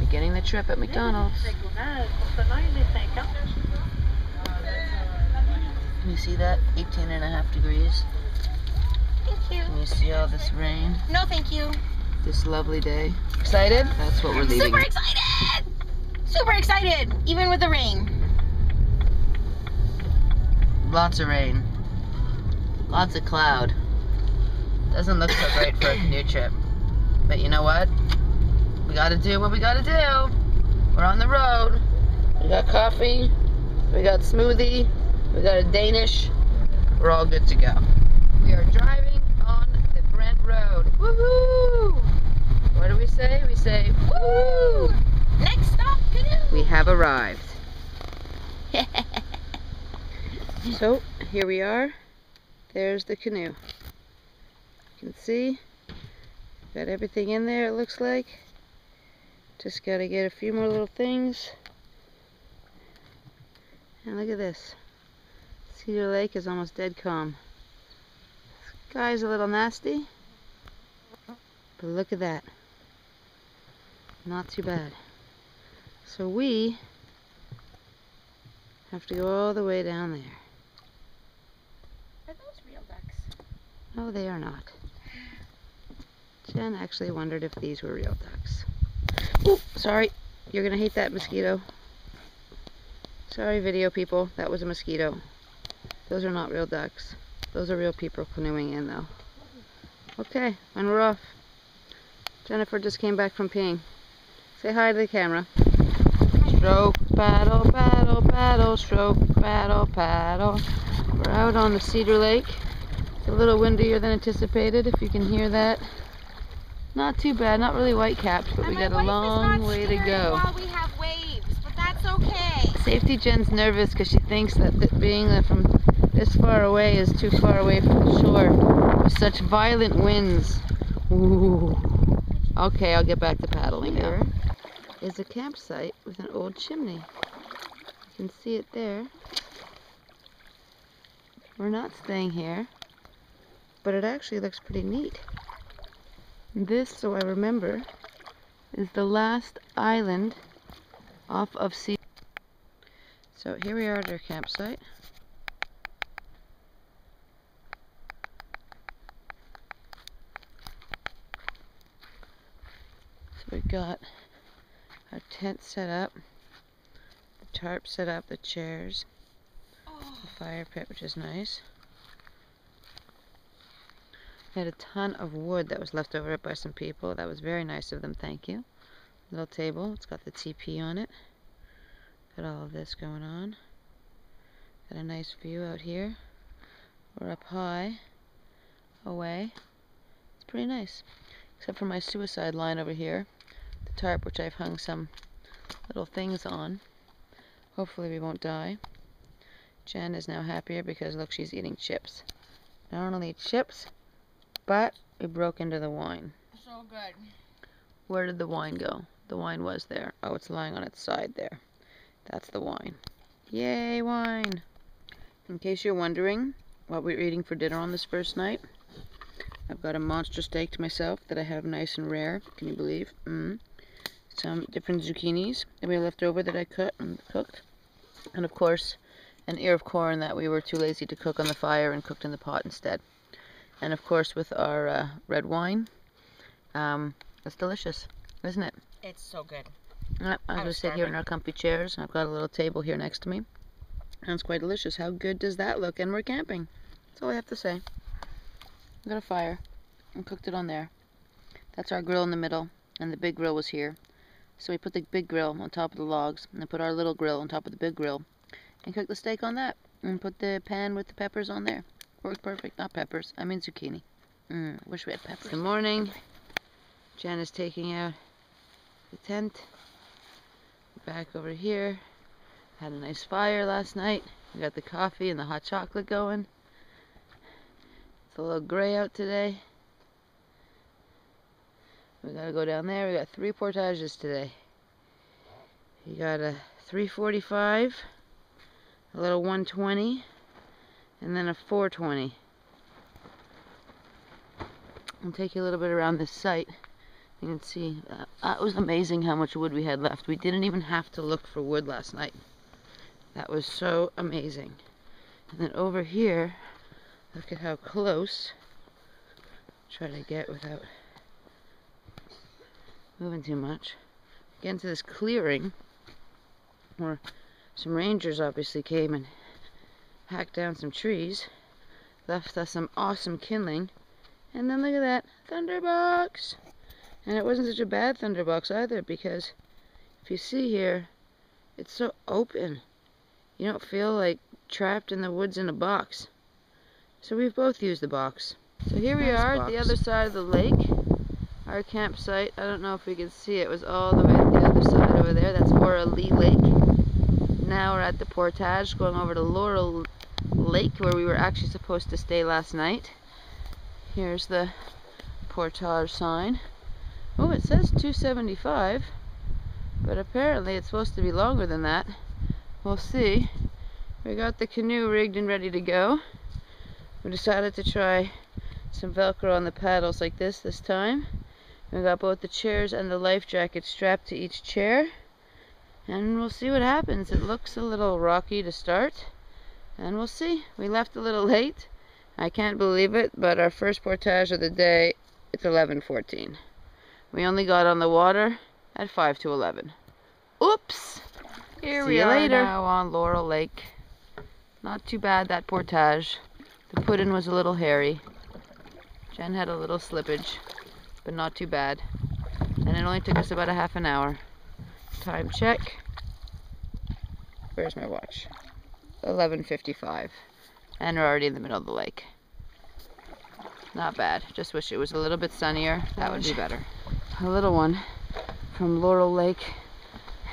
beginning the trip at McDonald's. Can you see that? 18.5 degrees. Thank you. Can you see all this rain? No, thank you. This lovely day. Excited? That's what we're leaving. Super excited! Super excited, even with the rain. Lots of rain. Lots of cloud. Doesn't look so great for a canoe trip. But you know what? We gotta do what we gotta do. We're on the road. We got coffee. We got smoothie. We got a Danish. We're all good to go. We are driving on the Brent Road. Woohoo! What do we say? We say, woo! Next stop, Canoe! We have arrived. So, here we are. There's the canoe. You can see, got everything in there, it looks like. Just gotta get a few more little things. And look at this. Cedar Lake is almost dead calm. Sky's a little nasty, but look at that. Not too bad. So we have to go all the way down there. Are those real ducks? No, they are not. Jen actually wondered if these were real ducks. Oh, sorry. You're gonna hate that mosquito. Sorry, video people. That was a mosquito. Those are not real ducks. Those are real people canoeing in, though. Okay, and we're off. Jennifer just came back from peeing. Say hi to the camera. Stroke, paddle, paddle, paddle, stroke, paddle, paddle. We're out on the Cedar Lake. It's a little windier than anticipated, if you can hear that. Not too bad, not really white capped, but we got a long way to go. While we have waves, but that's okay. Safety Jen's nervous because she thinks that being from this far away is too far away from the shore with such violent winds. Ooh. Okay, I'll get back to paddling now. Is a campsite with an old chimney. You can see it there. We're not staying here, but it actually looks pretty neat. This, so I remember, is the last island off of Sea. So here we are at our campsite. So we've got our tent set up, the tarp set up, the chairs, the fire pit, which is nice. We had a ton of wood that was left over by some people. That was very nice of them, thank you. Little table, it's got the TP on it. Got all of this going on. Got a nice view out here. We're up high, away. It's pretty nice. Except for my suicide line over here. The tarp, which I've hung some little things on. Hopefully we won't die. Jen is now happier because look, she's eating chips. Not only chips, but we broke into the wine. So good. Where did the wine go? The wine was there. Oh, it's lying on its side there. That's the wine. Yay, wine! In case you're wondering what we're eating for dinner on this first night, I've got a monster steak to myself that I have nice and rare. Can you believe? Some different zucchinis that we left over that I cut and cooked. And of course, an ear of corn that we were too lazy to cook on the fire and cooked in the pot instead. And of course with our red wine. It's delicious, isn't it? It's so good. I'm going to sit here in our comfy chairs. And I've got a little table here next to me. And it's quite delicious. How good does that look? And we're camping. That's all I have to say. We've got a fire. And cooked it on there. That's our grill in the middle. And the big grill was here. So we put the big grill on top of the logs. And then put our little grill on top of the big grill. And cooked the steak on that. And put the pan with the peppers on there. Worked perfect. Not peppers. I mean zucchini. Wish we had peppers. Good morning. Jen is taking out the tent. Back over here. Had a nice fire last night. We got the coffee and the hot chocolate going. It's a little gray out today. We gotta go down there. We got 3 portages today. You got a 345, a little 120, and then a 420. I'll take you a little bit around this site You can see that was amazing how much wood we had left. We didn't even have to look for wood last night. That was so amazing. And then over here, look at how close. Try to get without moving too much. Get into this clearing where some rangers obviously came and hacked down some trees, left us some awesome kindling, and then look at that thunderbox. And it wasn't such a bad thunderbox either, because if you see here, it's so open. You don't feel like trapped in the woods in a box. So we've both used the box. So here we are at the other side of the lake. Our campsite, I don't know if we can see it, was all the way at the other side over there. That's Laurel Lake. Now we're at the portage, going over to Laurel Lake, where we were actually supposed to stay last night. Here's the portage sign. Oh, it says 275, but apparently it's supposed to be longer than that. We'll see. We got the canoe rigged and ready to go. We decided to try some Velcro on the paddles like this time. We got both the chairs and the life jacket strapped to each chair. And we'll see what happens. It looks a little rocky to start. And we'll see. We left a little late. I can't believe it, but our first portage of the day, it's 11:14. We only got on the water at 5 to 11. Oops! Here we are now on Laurel Lake. Not too bad, that portage. The put-in was a little hairy. Jen had a little slippage, but not too bad. And it only took us about a half an hour. Time check. Where's my watch? 11:55. And we're already in the middle of the lake. Not bad. Just wish it was a little bit sunnier. That would be better. A little one from Laurel Lake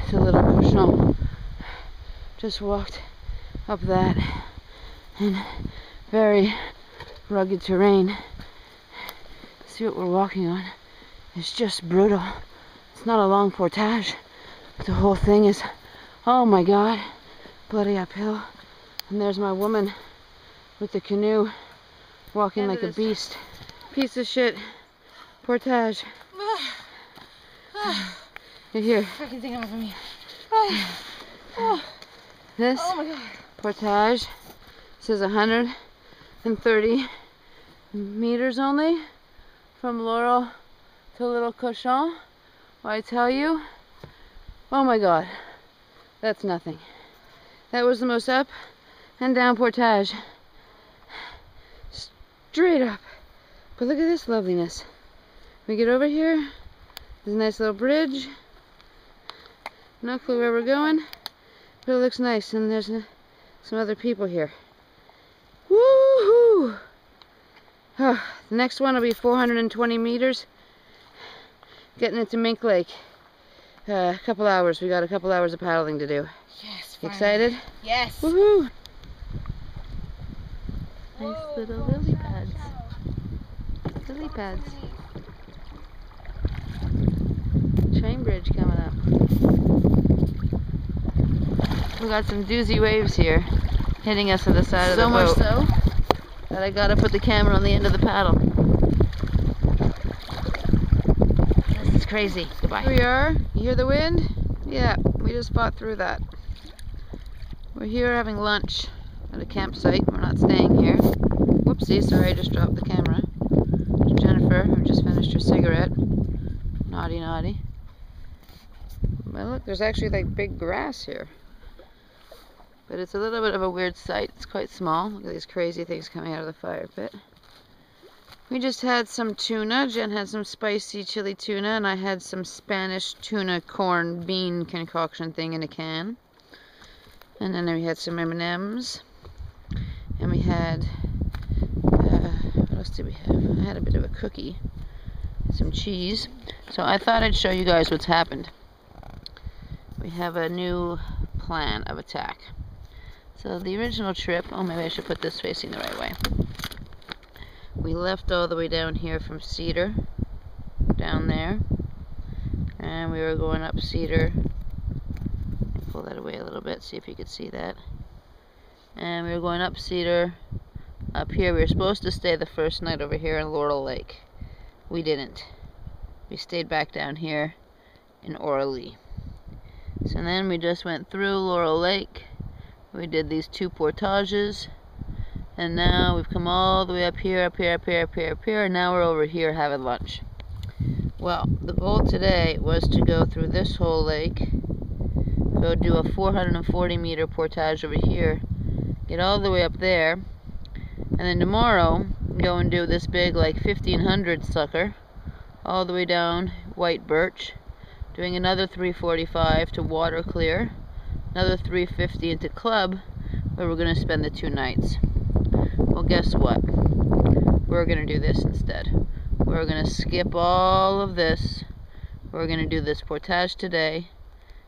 to Little Cochon. Just walked up that in very rugged terrain. See what we're walking on. It's just brutal. It's not a long portage. The whole thing is, oh my god, bloody uphill. And there's my woman with the canoe walking like a beast. Piece of shit portage. You're here. Fucking thing off of me. This portage says 130 meters only from Laurel to Little Cochon. Well, I tell you, oh my god, that's nothing. That was the most up and down portage. Straight up. But look at this loveliness. We get over here, there's a nice little bridge. No clue where we're going, but it looks nice, and there's some other people here. Woohoo! Oh, the next one will be 420 meters. Getting into Mink Lake. A couple hours. We got a couple hours of paddling to do. Yes, finally. Excited? Yes. Woohoo! Nice little lily pads. Lily pads. Train bridge coming up. We got some doozy waves here hitting us on the side of the boat. So much so that I gotta put the camera on the end of the paddle. This is crazy. Goodbye. Here we are. You hear the wind? Yeah, we just fought through that. We're here having lunch at a campsite. We're not staying here. Whoopsie, sorry, I just dropped the camera. There's Jennifer, who just finished her cigarette. Naughty, naughty. Well, look, there's actually like big grass here. But it's a little bit of a weird sight. It's quite small. Look at these crazy things coming out of the fire pit. We just had some tuna. Jen had some spicy chili tuna, and I had some Spanish tuna corn bean concoction thing in a can. And then we had some M&Ms. And we had, what else did we have? I had a bit of a cookie. Some cheese. So I thought I'd show you guys what's happened. We have a new plan of attack. So the original trip, oh, maybe I should put this facing the right way. We left all the way down here from Cedar, down there, and we were going up Cedar. Pull that away a little bit, see if you could see that. And we were going up Cedar, up here. We were supposed to stay the first night over here in Laurel Lake. We didn't. we stayed back down here in Laurel. So then we just went through Laurel Lake. We did these 2 portages. And now we've come all the way up here, and now we're over here having lunch. Well, the goal today was to go through this whole lake, go do a 440-meter portage over here, get all the way up there, and then tomorrow go and do this big, like 1500 sucker, all the way down White Birch, doing another 345 to Water Clear, another 350 into Club, where we're going to spend the 2 nights. Well, guess what? We're going to do this instead. We're going to skip all of this. We're going to do this portage today,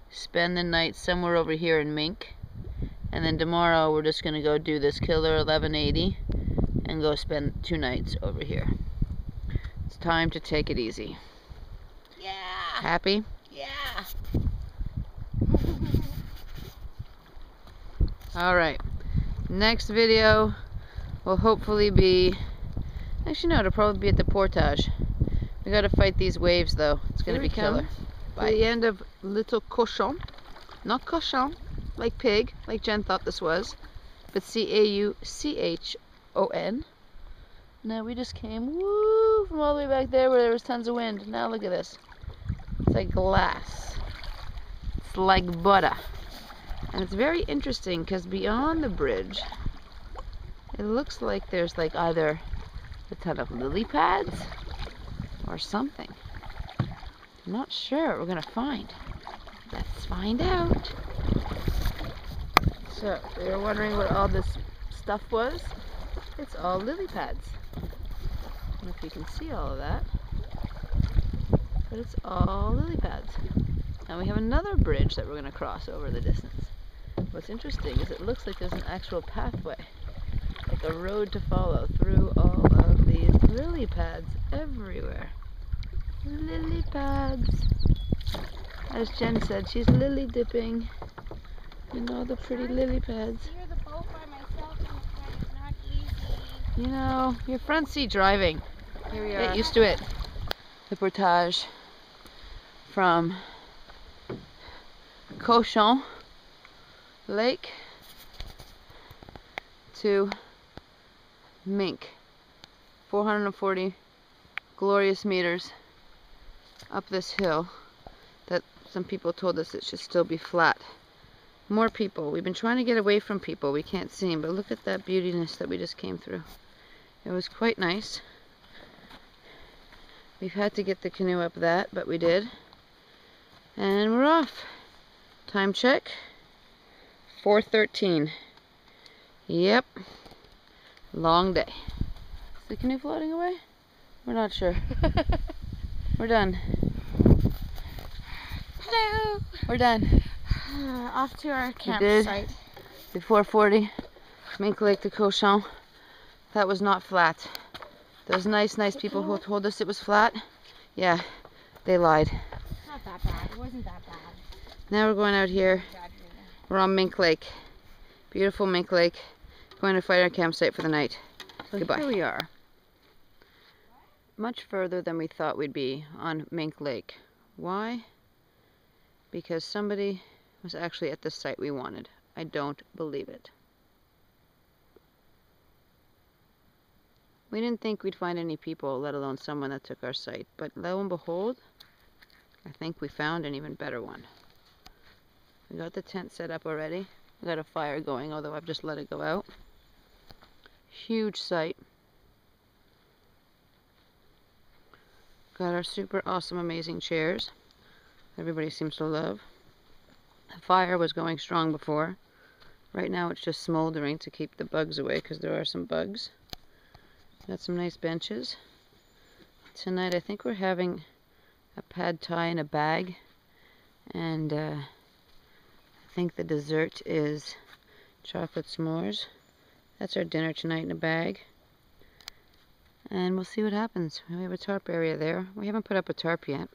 spend the night somewhere over here in Mink, and then tomorrow we're just going to go do this killer 1180 and go spend 2 nights over here. It's time to take it easy. Yeah. Happy? Yeah. Alright. Next video will hopefully be... Actually, no, it'll probably be at the portage. We gotta fight these waves, though. It's gonna be killer. By the end of Little Cochon. Not cochon, like pig, like Jen thought this was, but C-A-U-C-H-O-N. Now we just came, woo, from all the way back there where there was tons of wind. Now look at this. It's like glass. It's like butter. And it's very interesting because beyond the bridge, it looks like there's like either a ton of lily pads or something. I'm not sure what we're gonna find. Let's find out. So, we were wondering what all this stuff was. It's all lily pads. I don't know if you can see all of that, but it's all lily pads. And we have another bridge that we're gonna cross over the distance. What's interesting is it looks like there's an actual pathway, like a road to follow through all of these lily pads everywhere. Lily pads. As Jen said, she's lily dipping. You know, the pretty lily pads. Steer the boat by myself in front is not easy. You know, your front seat driving. Here we Get used to it. The portage from Cochon Lake to Mink. 440 glorious meters up this hill that some people told us it should still be flat. More people. We've been trying to get away from people. We can't see them, but look at that beautiness that we just came through. It was quite nice. We've had to get the canoe up that, but we did. And we're off. Time check. 4:13. Yep. Long day. Is the canoe floating away? We're not sure. We're done. Hello. We're done. Off to our campsite. The 440 Mink Lake to Cochon. That was not flat. Those nice people who told us it was flat, yeah, they lied. Not that bad. It wasn't that bad. Now we're going out here. We're on Mink Lake. Beautiful Mink Lake. Going to find our campsite for the night. So goodbye. Here we are. Much further than we thought we'd be on Mink Lake. Why? Because somebody was actually at the site we wanted. I don't believe it. We didn't think we'd find any people, let alone someone that took our site. But lo and behold, I think we found an even better one. We got the tent set up already. We got a fire going, although I've just let it go out. Huge site. Got our super awesome, amazing chairs. Everybody seems to love. The fire was going strong before. Right now it's just smoldering to keep the bugs away, because there are some bugs. Got some nice benches. Tonight I think we're having a pad thai in a bag. And I think the dessert is chocolate s'mores. That's our dinner tonight in a bag. And we'll see what happens. We have a tarp area there. We haven't put up a tarp yet.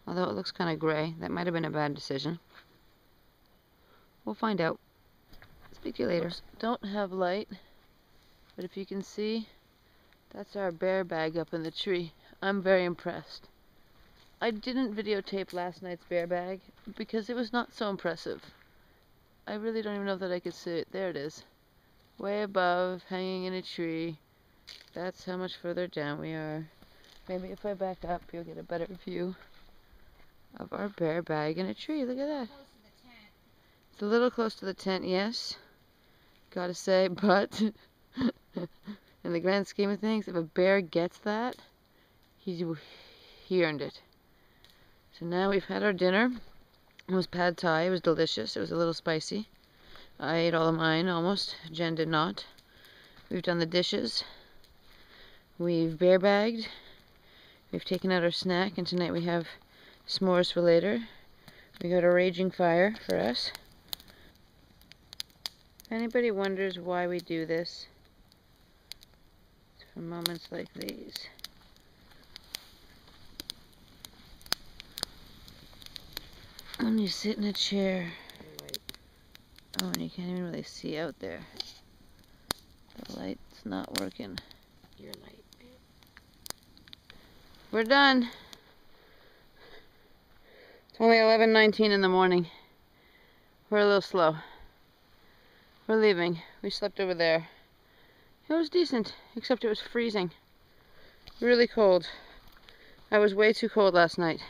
Although it looks kind of gray. That might have been a bad decision. We'll find out. Speak to you later. Don't have light. But if you can see, that's our bear bag up in the tree. I'm very impressed. I didn't videotape last night's bear bag because it was not so impressive. I really don't even know that I could see it. There it is. Way above, hanging in a tree. That's how much further down we are. Maybe if I back up, you'll get a better view of our bear bag in a tree. Look at that. It's a little close to the tent, yes. Gotta say, but in the grand scheme of things, if a bear gets that, he earned it. So now we've had our dinner. It was pad thai. It was delicious. It was a little spicy. I ate all of mine almost. Jen did not. We've done the dishes. We've bear bagged. We've taken out our snack, and tonight we have s'mores for later. We got a raging fire for us. If anybody wonders why we do this, it's for moments like these. When you sit in a chair. Oh, and you can't even really see out there. The light's not working. Your light. We're done. It's only 11:19 in the morning. We're a little slow. We're leaving. We slept over there. It was decent, except it was freezing. Really cold. I was way too cold last night.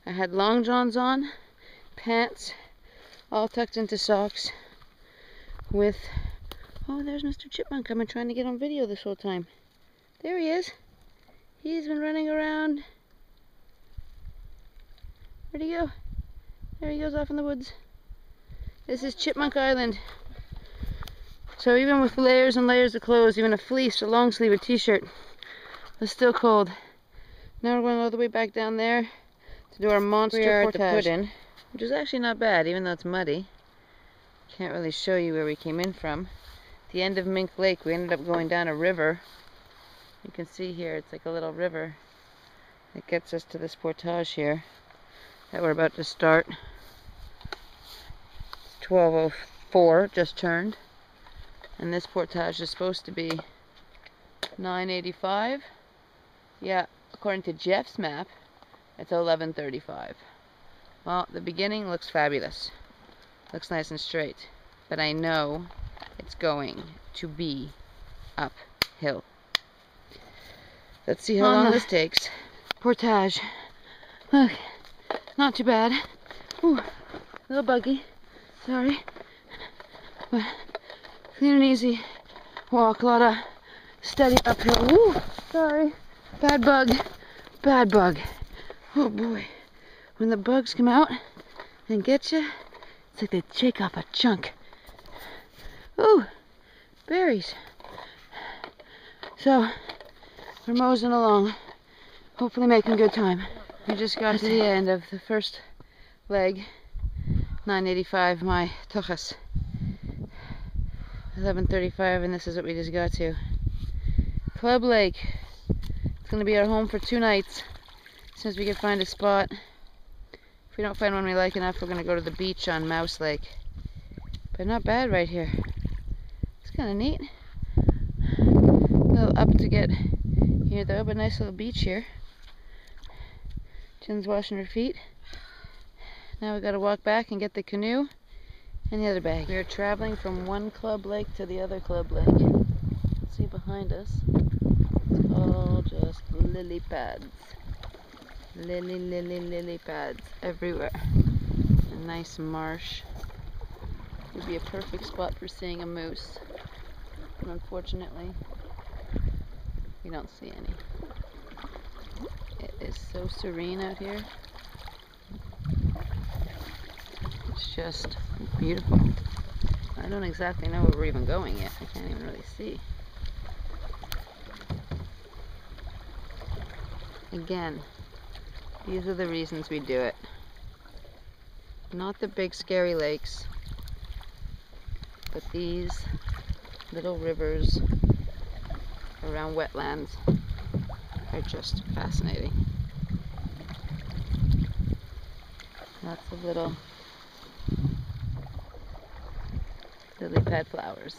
I had long johns on, pants, all tucked into socks, with... Oh, there's Mr. Chipmunk. I've been trying to get on video this whole time. There he is. He's been running around. Where'd he go? There he goes off in the woods. This is Chipmunk Island. So even with layers and layers of clothes, even a fleece, a long sleeve, a t-shirt, it's still cold. Now we're going all the way back down there to do our monster portage, which is actually not bad, even though it's muddy. Can't really show you where we came in from. At the end of Mink Lake, we ended up going down a river. You can see here, it's like a little river. It gets us to this portage here that we're about to start. It's 12:04, just turned. And this portage is supposed to be $9.85. Yeah, according to Jeff's map, it's $11.35. Well, the beginning looks fabulous. Looks nice and straight. But I know it's going to be uphill. Let's see how long this takes. Portage. Look, not too bad. Ooh, a little buggy. Sorry. But clean and easy walk. A lot of steady uphill. Ooh, sorry. Bad bug. Bad bug. Oh boy. When the bugs come out and get you, it's like they shake off a chunk. Ooh, berries. So, we're moseying along, hopefully making good time. We just got to the end of the first leg, 9.85 my tuchus. 11.35, and this is what we just got to. Club Lake. It's going to be our home for 2 nights, as soon as we can find a spot. If we don't find one we like enough, we're going to go to the beach on Mouse Lake. But not bad right here. It's kind of neat. A little up to get here though, but nice little beach here. Jen's washing her feet. Now we got to walk back and get the canoe and the other bag. We are traveling from one club lake to the other club lake. See behind us, it's all just lily pads. Lily pads everywhere. A nice marsh. Would be a perfect spot for seeing a moose. But unfortunately, we don't see any. It is so serene out here. It's just beautiful. I don't exactly know where we're even going yet. I can't even really see. Again, these are the reasons we do it. Not the big scary lakes, but these little rivers around wetlands are just fascinating. Lots of little lily pad flowers.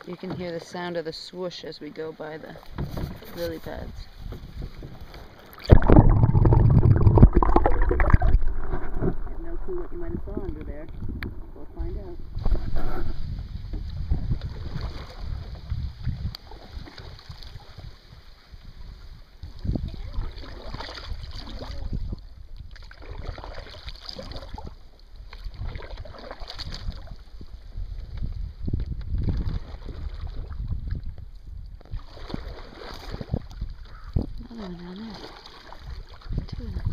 You can hear the sound of the swoosh as we go by the lily pads. I have no clue what you might have saw under there. We'll find out. Another one down there. Two of them.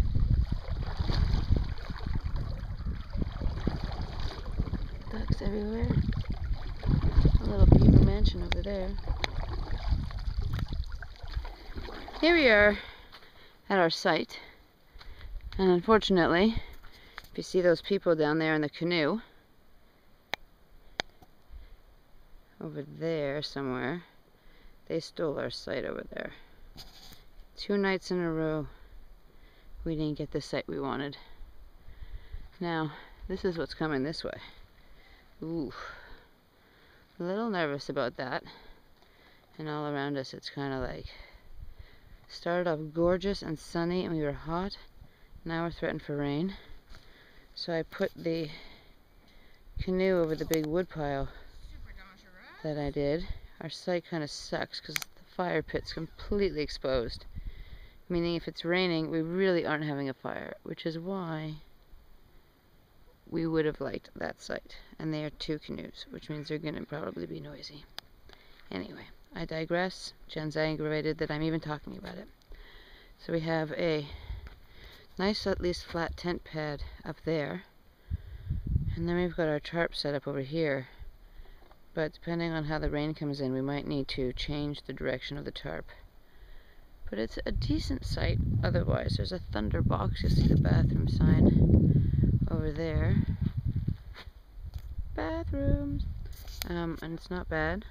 Ducks everywhere. A little beaver mansion over there. Here we are at our site. And unfortunately, if you see those people down there in the canoe, over there somewhere, they stole our site over there. 2 nights in a row, we didn't get the site we wanted. Now, this is what's coming this way. Ooh, a little nervous about that. And all around us, it's kind of like, started off gorgeous and sunny and we were hot. Now we're threatened for rain. So I put the canoe over the big wood pile that I did. Our site kind of sucks because the fire pit's completely exposed. Meaning if it's raining, we really aren't having a fire, which is why we would have liked that site. And they are 2 canoes, which means they're going to probably be noisy. Anyway, I digress. Jen's aggravated that I'm even talking about it. So we have a nice, at least flat tent pad up there. And then we've got our tarp set up over here. But depending on how the rain comes in, we might need to change the direction of the tarp. But it's a decent site otherwise. There's a thunder box. You'll see the bathroom sign over there. Bathrooms. And it's not bad.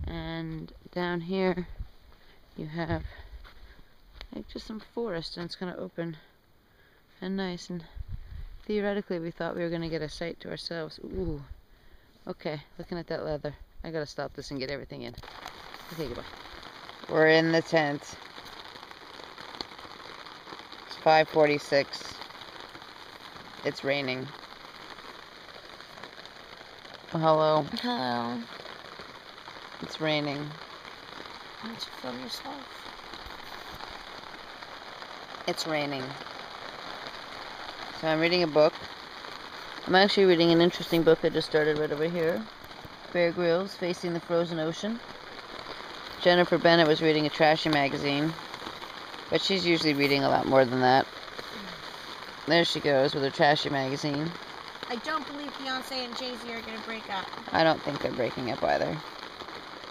And down here you have like just some forest, and it's kind of open and nice. And theoretically we thought we were going to get a site to ourselves. Ooh. Okay, looking at that leather. I gotta stop this and get everything in. Okay, goodbye. We're in the tent. It's 5:46. It's raining. Hello. Hello. It's raining. Why don't you film yourself? It's raining. So I'm reading a book. I'm actually reading an interesting book I just started right over here. Bear Grylls, Facing the Frozen Ocean. Jennifer Bennett was reading a trashy magazine, but she's usually reading a lot more than that. There she goes with her trashy magazine. I don't believe Beyonce and Jay-Z are going to break up. I don't think they're breaking up either.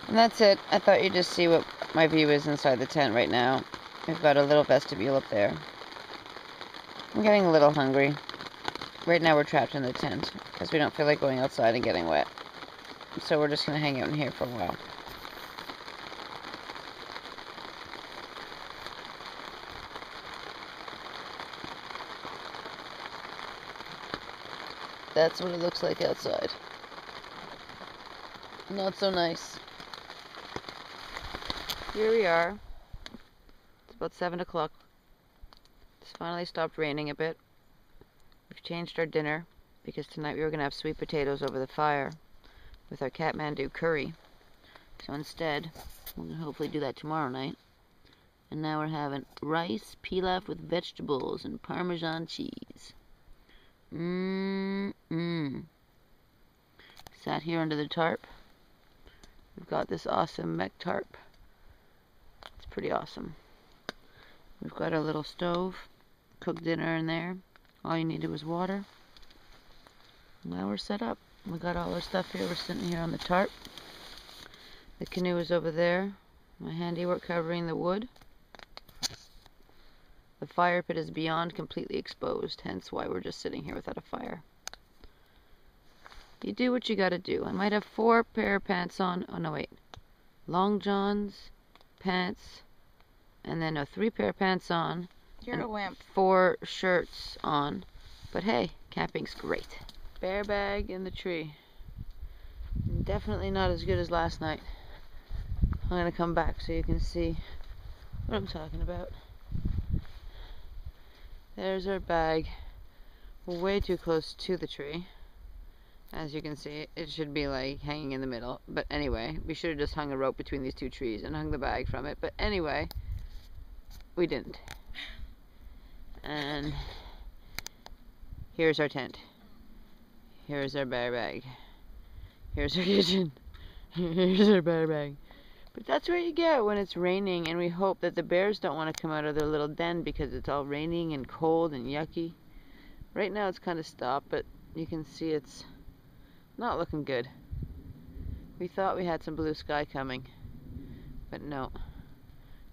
And that's it. I thought you'd just see what my view is inside the tent right now. We've got a little vestibule up there. I'm getting a little hungry. Right now we're trapped in the tent because we don't feel like going outside and getting wet. So we're just going to hang out in here for a while. That's what it looks like outside. Not so nice. Here we are. It's about 7 o'clock. It's finally stopped raining a bit. We've changed our dinner because tonight we were going to have sweet potatoes over the fire with our Kathmandu curry. So instead, we're going to hopefully do that tomorrow night. And now we're having rice, pilaf with vegetables, and Parmesan cheese. Sat here under the tarp. We've got this awesome mech tarp. It's pretty awesome. We've got our little stove. Cooked dinner in there. All you needed was water. Now we're set up. We got all our stuff here. We're sitting here on the tarp. The canoe is over there. My handiwork covering the wood. The fire pit is beyond completely exposed, hence why we're just sitting here without a fire. You do what you gotta do. I might have 4 pair of pants on. Oh no, wait. Long johns, pants, and then 3 pair of pants on. You're a wimp. 4 shirts on. But hey, camping's great. Bear bag in the tree. Definitely not as good as last night. I'm gonna come back so you can see what I'm talking about. There's our bag. We're way too close to the tree. As you can see, it should be like hanging in the middle. But anyway, we should have just hung a rope between these two trees and hung the bag from it. But anyway, we didn't. And here's our tent. Here's our bear bag. Here's our kitchen. Here's our bear bag. But that's where you get when it's raining, and we hope that the bears don't want to come out of their little den because it's all raining and cold and yucky. Right now it's kind of stopped, but you can see it's not looking good. We thought we had some blue sky coming, but no.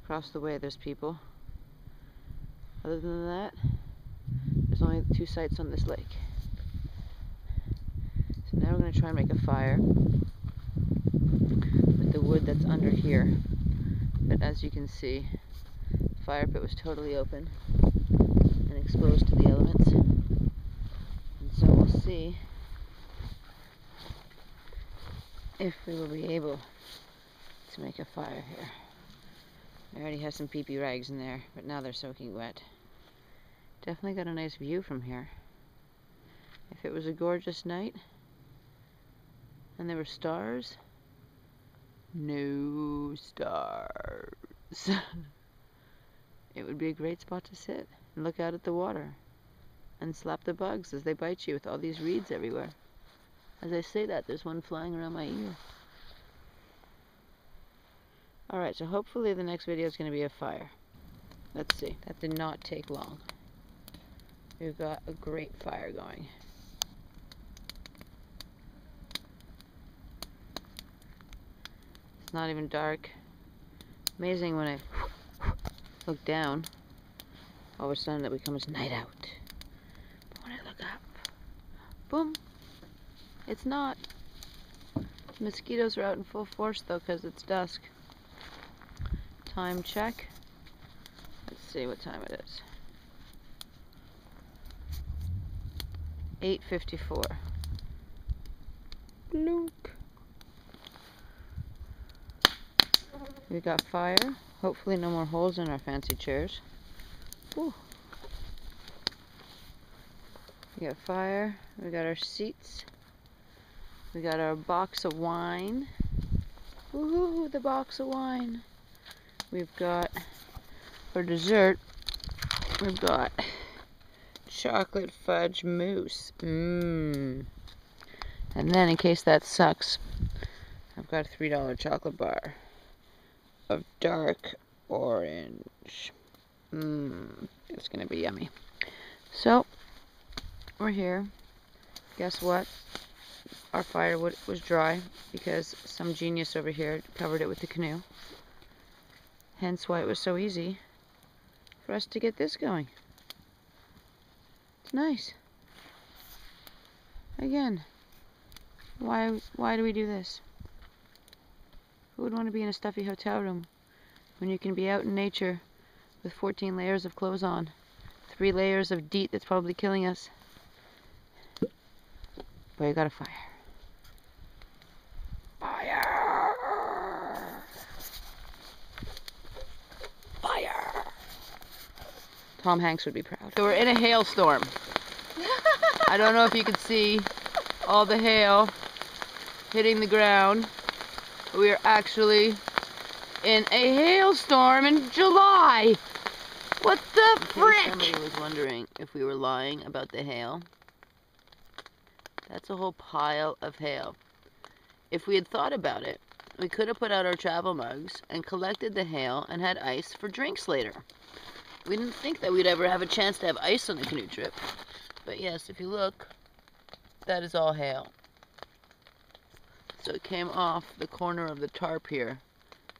Across the way there's people. Other than that, there's only 2 sites on this lake. So now we're going to try and make a fire with the wood that's under here. But as you can see, the fire pit was totally open and exposed to the elements. And so we'll see if we will be able to make a fire here. I already have some pee-pee rags in there, but now they're soaking wet. Definitely got a nice view from here. If it was a gorgeous night and there were stars, no stars. It would be a great spot to sit and look out at the water and slap the bugs as they bite you with all these reeds everywhere. As I say that, there's one flying around my ear. Alright, so hopefully the next video is going to be a fire. Let's see. That did not take long. We've got a great fire going. It's not even dark. Amazing when I look down, all of a sudden it becomes night out. But when I look up, boom, it's not. The mosquitoes are out in full force though because it's dusk. Time check. Let's see what time it is. 8:54. Look. We got fire. Hopefully no more holes in our fancy chairs. Whew. We got fire. We got our seats. We got our box of wine. Woohoo, the box of wine. We've got, for dessert, we've got chocolate fudge mousse. Mmm. And then, in case that sucks, I've got a $3 chocolate bar of dark orange. Mmm. It's gonna be yummy. So, we're here. Guess what? Our firewood was dry because some genius over here covered it with the canoe. Hence why it was so easy for us to get this going. It's nice. Again, why do we do this? Who would want to be in a stuffy hotel room when you can be out in nature with 14 layers of clothes on, 3 layers of DEET that's probably killing us? But you got a fire. Fire! Fire! Tom Hanks would be proud. So we're in a hailstorm. I don't know if you can see all the hail hitting the ground. We are actually in a hailstorm in July. What the frick? Somebody was wondering if we were lying about the hail. That's a whole pile of hail. If we had thought about it, we could have put out our travel mugs and collected the hail and had ice for drinks later. We didn't think that we'd ever have a chance to have ice on a canoe trip. But yes, if you look, that is all hail. So it came off the corner of the tarp here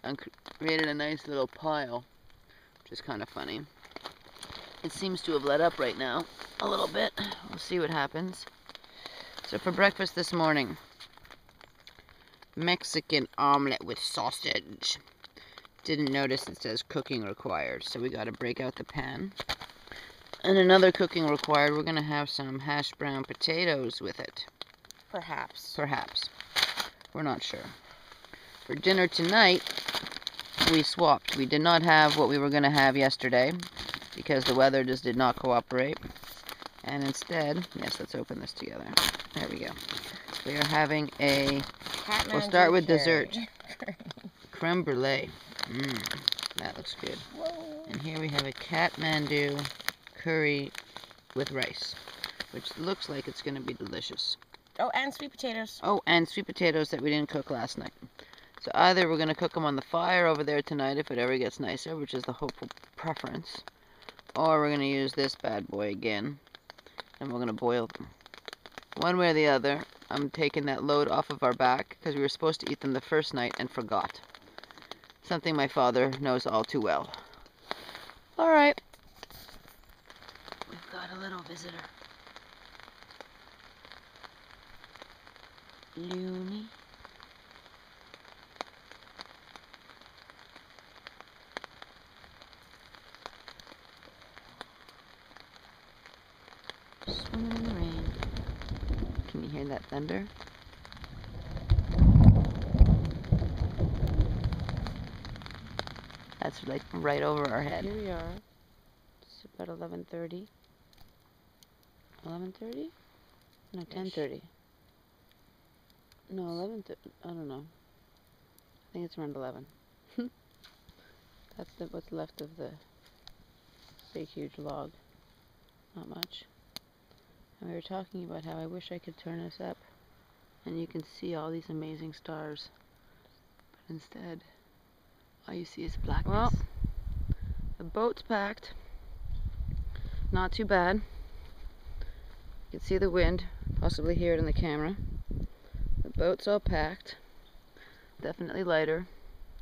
and created a nice little pile, which is kind of funny. It seems to have let up right now a little bit. We'll see what happens. So for breakfast this morning, Mexican omelet with sausage. Didn't notice it says cooking required, so we got to break out the pan. And another cooking required, we're going to have some hashed brown potatoes with it. Perhaps. Perhaps. We're not sure. For dinner tonight, we swapped. We did not have what we were going to have yesterday because the weather just did not cooperate. And instead, yes, let's open this together. There we go. We are having a, we'll start with dessert. Creme brulee. That looks good. Whoa. And here we have a Kathmandu curry with rice, which looks like it's going to be delicious. Oh, and sweet potatoes. Oh, and sweet potatoes that we didn't cook last night. So either we're going to cook them on the fire over there tonight if it ever gets nicer, which is the hopeful preference, or we're going to use this bad boy again, and we're going to boil them. One way or the other, I'm taking that load off of our back because we were supposed to eat them the first night and forgot. Something my father knows all too well. All right. We've got a little visitor. Looney. Swimming in the rain. Can you hear that thunder? That's like right over our head. Here we are. It's about 11:30. 11:30? No, 10:30. No, 11:30. I don't know. I think it's around 11. That's what's left of the big, huge log. Not much. And we were talking about how I wish I could turn this up and you can see all these amazing stars. But instead, all you see is blackness. Well, the boat's packed. Not too bad. You can see the wind, possibly hear it in the camera. The boat's all packed. Definitely lighter.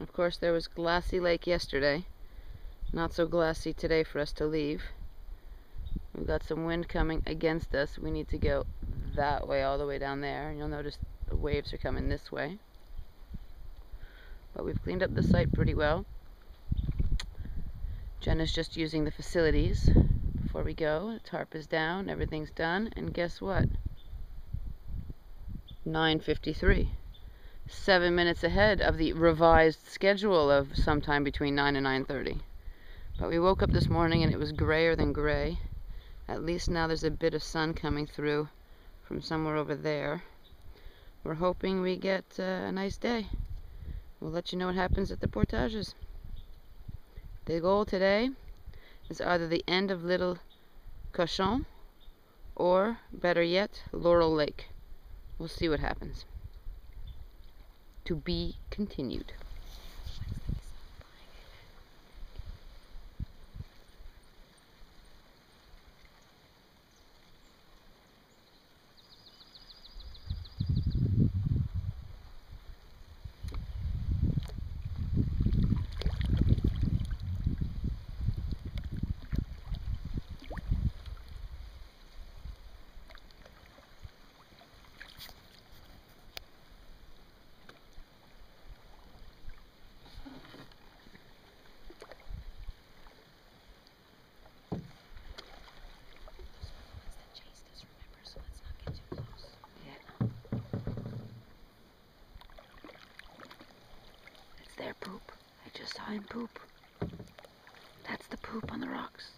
Of course, there was glassy lake yesterday. Not so glassy today for us to leave. We've got some wind coming against us. We need to go that way, all the way down there. And you'll notice the waves are coming this way. But we've cleaned up the site pretty well. Jenna's just using the facilities before we go. The tarp is down, everything's done, and guess what? 9:53. 7 minutes ahead of the revised schedule of sometime between 9 and 9:30. But we woke up this morning and it was grayer than gray. At least now there's a bit of sun coming through from somewhere over there. We're hoping we get a nice day. We'll let you know what happens at the portages. The goal today is either the end of Little Cochon or, better yet, Laurel Lake. We'll see what happens. To be continued. Their poop. I just saw him poop. That's the poop on the rocks.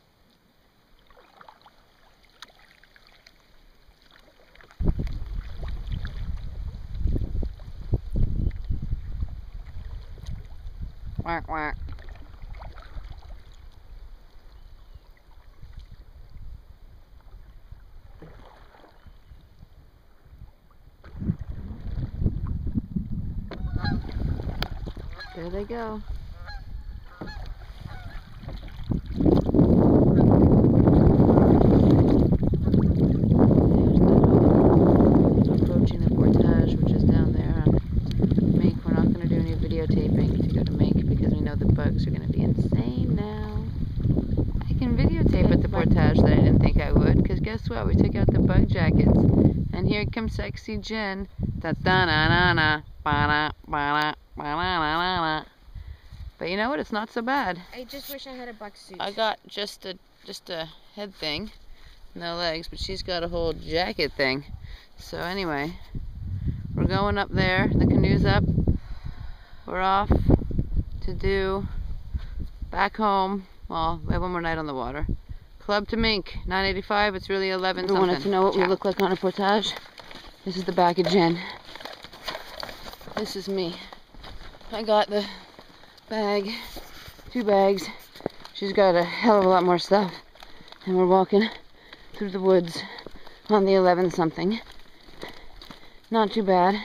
Quack, quack. There they go. Approaching the portage, which is down there on Mink. We're not going to do any videotaping to go to Mink because we know the bugs are going to be insane now. I can videotape at the portage that I didn't think I would, because guess what? We took out the bug jackets, and here comes sexy Jen. Ta-da-na-na-na, ba-na, ba-na, ba-na-na-na-na. But you know what? It's not so bad. I just wish I had a buck suit. I got just a head thing, no legs, but she's got a whole jacket thing. So anyway, We're going up there. The canoe's up. We're off to do back home. Well, we have one more night on the water. Club to Mink, $9.85. It's really 11 something. Everyone wanted to know what we look like on a portage. This is the back of Jen. This is me. I got the bag, 2 bags. She's got a hell of a lot more stuff. And we're walking through the woods on the 11 something. Not too bad.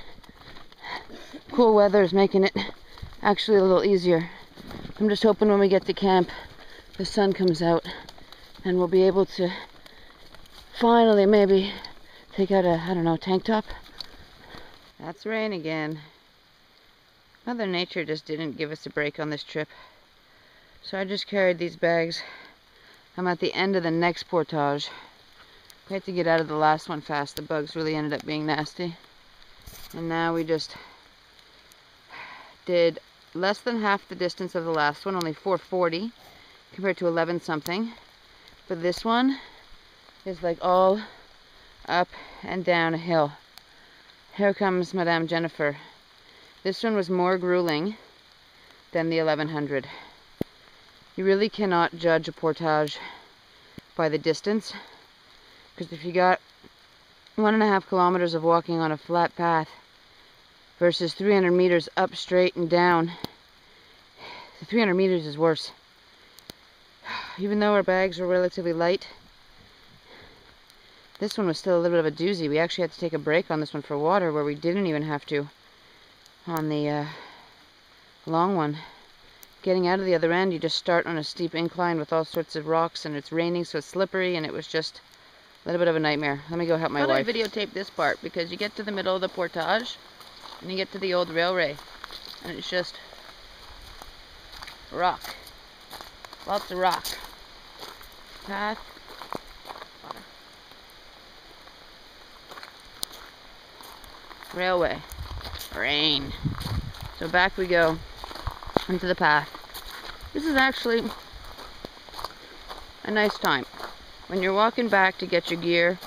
Cool weather is making it actually a little easier. I'm just hoping when we get to camp the sun comes out and we'll be able to finally maybe take out a, I don't know, tank top. That's rain again. Mother Nature just didn't give us a break on this trip. So I just carried these bags. I'm at the end of the next portage. We had to get out of the last one fast. The bugs really ended up being nasty. And now we just did less than half the distance of the last one, only 440 compared to 11 something. But this one is like all up and down a hill. Here comes Madame Jennifer. This one was more grueling than the 1100. You really cannot judge a portage by the distance, because if you got 1.5 kilometers of walking on a flat path versus 300 meters up straight and down, the 300 meters is worse. Even though our bags were relatively light, this one was still a little bit of a doozy. We actually had to take a break on this one for water, where we didn't even have to on the long one. Getting out of the other end, you just start on a steep incline with all sorts of rocks, and it's raining, so it's slippery, and it was just a little bit of a nightmare. Let me go help my wife. I videotape this part because you get to the middle of the portage and you get to the old railway, and it's just rock. Lots of rock. Path. Railway. Rain. So back we go into the path. This is actually a nice time. When you're walking back to get your gear,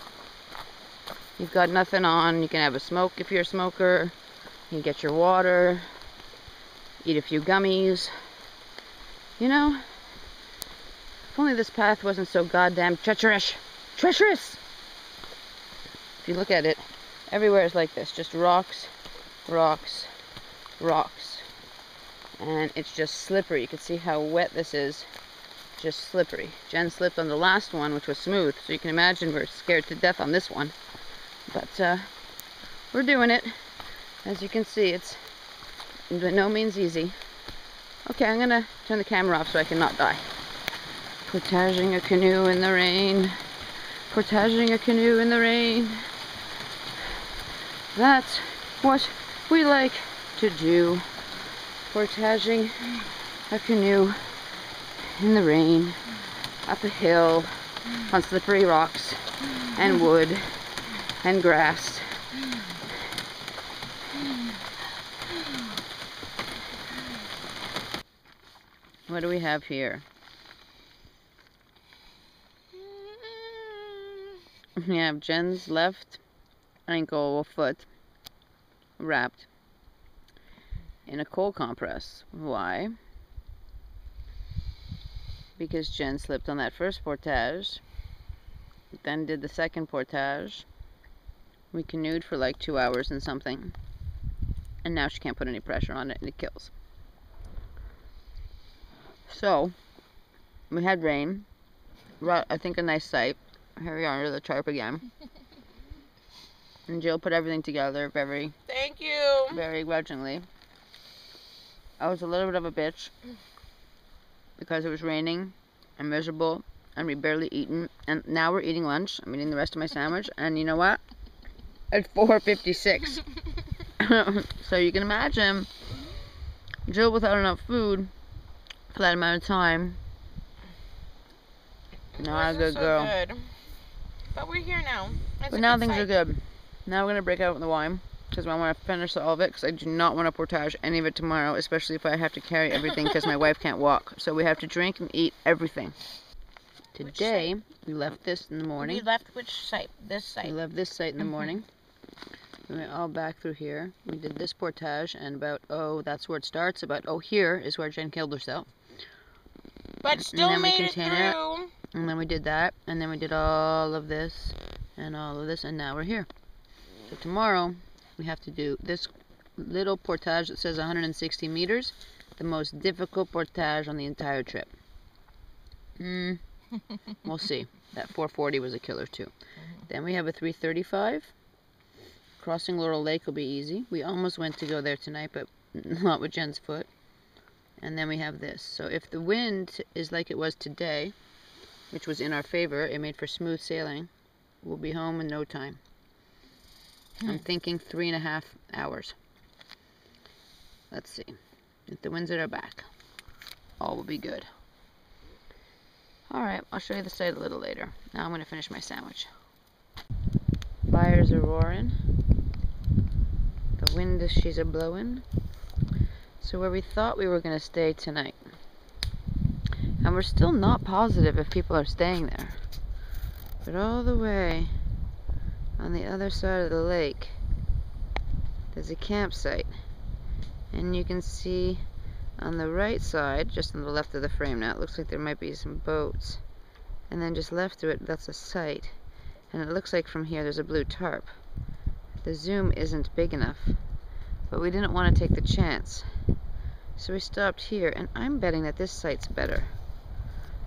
you've got nothing on, you can have a smoke if you're a smoker, you can get your water, eat a few gummies. You know, if only this path wasn't so goddamn treacherous. Treacherous! If you look at it, everywhere is like this, just rocks, rocks, rocks. And it's just slippery. You can see how wet this is. Just slippery. Jen slipped on the last one, which was smooth, so you can imagine we're scared to death on this one. But we're doing it. As you can see, it's by no means easy. Okay, I'm gonna turn the camera off so I can not die. Portaging a canoe in the rain. Portaging a canoe in the rain. That's what we like to do. Portaging a canoe in the rain, up a hill, on slippery rocks, and wood, and grass. What do we have here? We have Jen's left ankle or foot wrapped in a cold compress. Why? Because Jen slipped on that first portage, then did the second portage. We canoed for like 2 hours and something, and now she can't put any pressure on it and it kills. So we had rain, I think a nice sight. Here we are under the tarp again. And Jill put everything together very, Thank you. very grudgingly. I was a little bit of a bitch because it was raining and miserable and we barely eaten, and now we're eating lunch. I'm eating the rest of my sandwich, and you know what? It's 4:56. So you can imagine Jill without enough food for that amount of time. Not a good girl. Good. But we're here now. But now things are good. Now we're gonna break out with the wine because I want to finish all of it, because I do not want to portage any of it tomorrow, especially if I have to carry everything because my wife can't walk. So we have to drink and eat everything. Today we left this in the morning. We left which site? This site. We left this site in the morning. We went all back through here. We did this portage, and about, oh, that's where it starts. About, oh, here is where Jen killed herself. But still made it through. And then we did that, and then we did all of this, and all of this, and now we're here. So tomorrow, we have to do this little portage that says 160 meters, the most difficult portage on the entire trip. We'll see. That 440 was a killer too. Then we have a 335. Crossing Laurel Lake will be easy. We almost went to go there tonight, but not with Jen's foot. And then we have this. So if the wind is like it was today, which was in our favor, it made for smooth sailing, we'll be home in no time. I'm thinking 3.5 hours. Let's see. If the wind's at our back, all will be good. Alright, I'll show you the site a little later. Now I'm going to finish my sandwich. Fires are roaring. The wind is she's a-blowing. So where we thought we were going to stay tonight. And we're still not positive if people are staying there. But all the way on the other side of the lake, there's a campsite. And you can see on the right side, just on the left of the frame now, it looks like there might be some boats. And then just left of it, that's a site. And it looks like from here there's a blue tarp. The zoom isn't big enough, but we didn't want to take the chance. So we stopped here, and I'm betting that this site's better.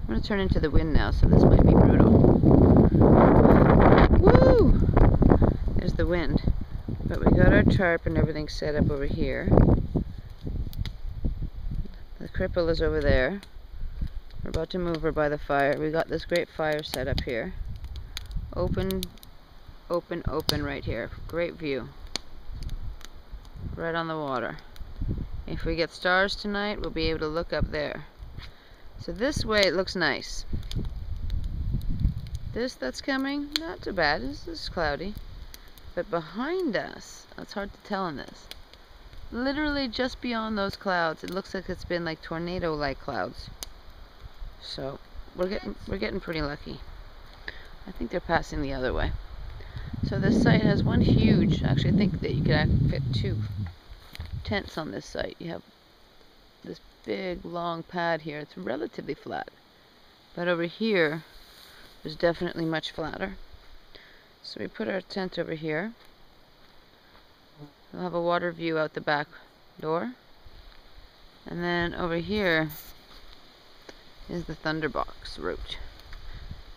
I'm going to turn into the wind now, so this might be brutal. Woo! There's the wind. But we got our tarp and everything set up over here. The cripple is over there. We're about to move her by the fire. We got this great fire set up here. Open, open, open right here. Great view. Right on the water. If we get stars tonight, we'll be able to look up there. So this way it looks nice. This that's coming, not too bad. This is cloudy. But behind us, it's hard to tell in this. Literally just beyond those clouds, it looks like it's been like tornado-like clouds. So we're getting pretty lucky. I think they're passing the other way. So this site has one huge, actually I think that you could fit 2 tents on this site. You have this big long pad here. It's relatively flat. But over here, there's definitely much flatter. So we put our tent over here. We'll have a water view out the back door. And then over here is the Thunderbox route.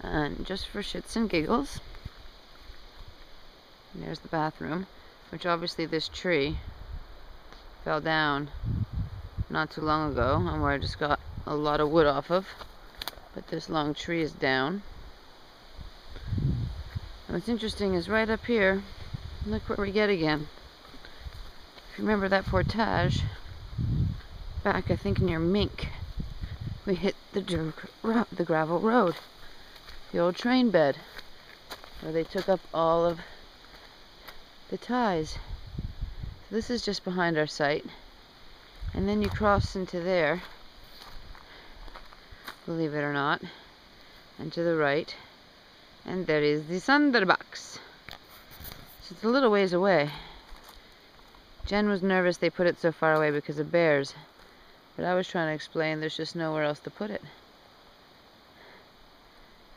And just for shits and giggles, there's the bathroom, which obviously this tree fell down not too long ago, and where I just got a lot of wood off of. But this long tree is down. And what's interesting is right up here, look what we get again. If you remember that portage, back I think near Mink, we hit the gravel road, the old train bed, where they took up all of the ties. So this is just behind our site, and then you cross into there, believe it or not, and to the right, and there is the Thunderbox. So it's a little ways away. Jen was nervous they put it so far away because of bears, but I was trying to explain there's just nowhere else to put it.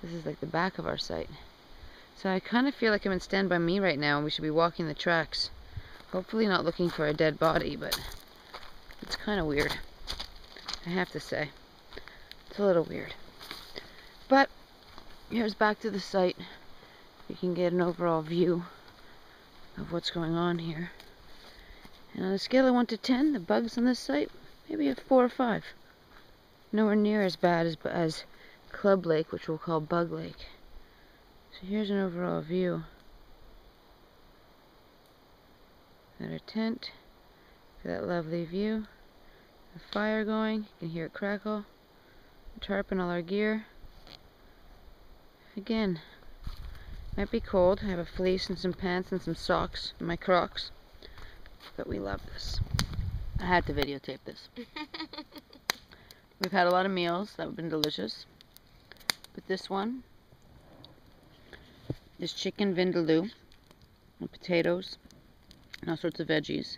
This is like the back of our site. So I kind of feel like I'm in Stand By Me right now, and we should be walking the tracks. Hopefully not looking for a dead body, but it's kind of weird, I have to say. It's a little weird. But here's back to the site. You can get an overall view of what's going on here. And on a scale of 1 to 10, the bugs on this site, maybe a 4 or 5. Nowhere near as bad as Club Lake, which we'll call Bug Lake. So here's an overall view. Got our tent, got that lovely view. The fire going, you can hear it crackle. Tarp and all our gear. Again, might be cold. I have a fleece and some pants and some socks and my Crocs. But we love this. I had to videotape this. We've had a lot of meals that have been delicious. But this one is chicken vindaloo and potatoes and all sorts of veggies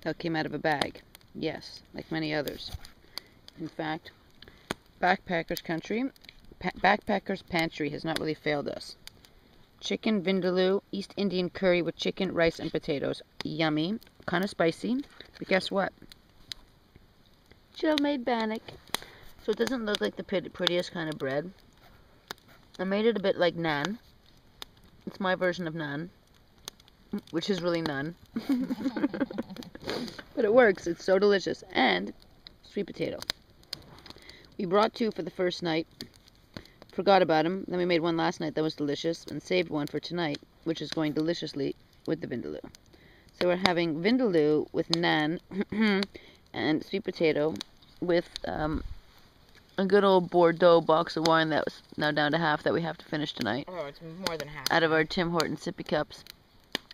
that came out of a bag. Yes, like many others. In fact, Backpackers Country, Backpackers Pantry has not really failed us. Chicken vindaloo, East Indian curry with chicken, rice, and potatoes. Yummy. Kind of spicy, but guess what? Jill made bannock. So it doesn't look like the prettiest kind of bread. I made it a bit like naan. It's my version of naan, which is really none. But it works. It's so delicious. And sweet potato. We brought 2 for the first night. Forgot about them. Then we made one last night that was delicious and saved one for tonight, which is going deliciously with the vindaloo. So we're having vindaloo with naan and sweet potato with a good old Bordeaux box of wine that was now down to half that we have to finish tonight. Oh, it's more than half. Out of our Tim Hortons sippy cups.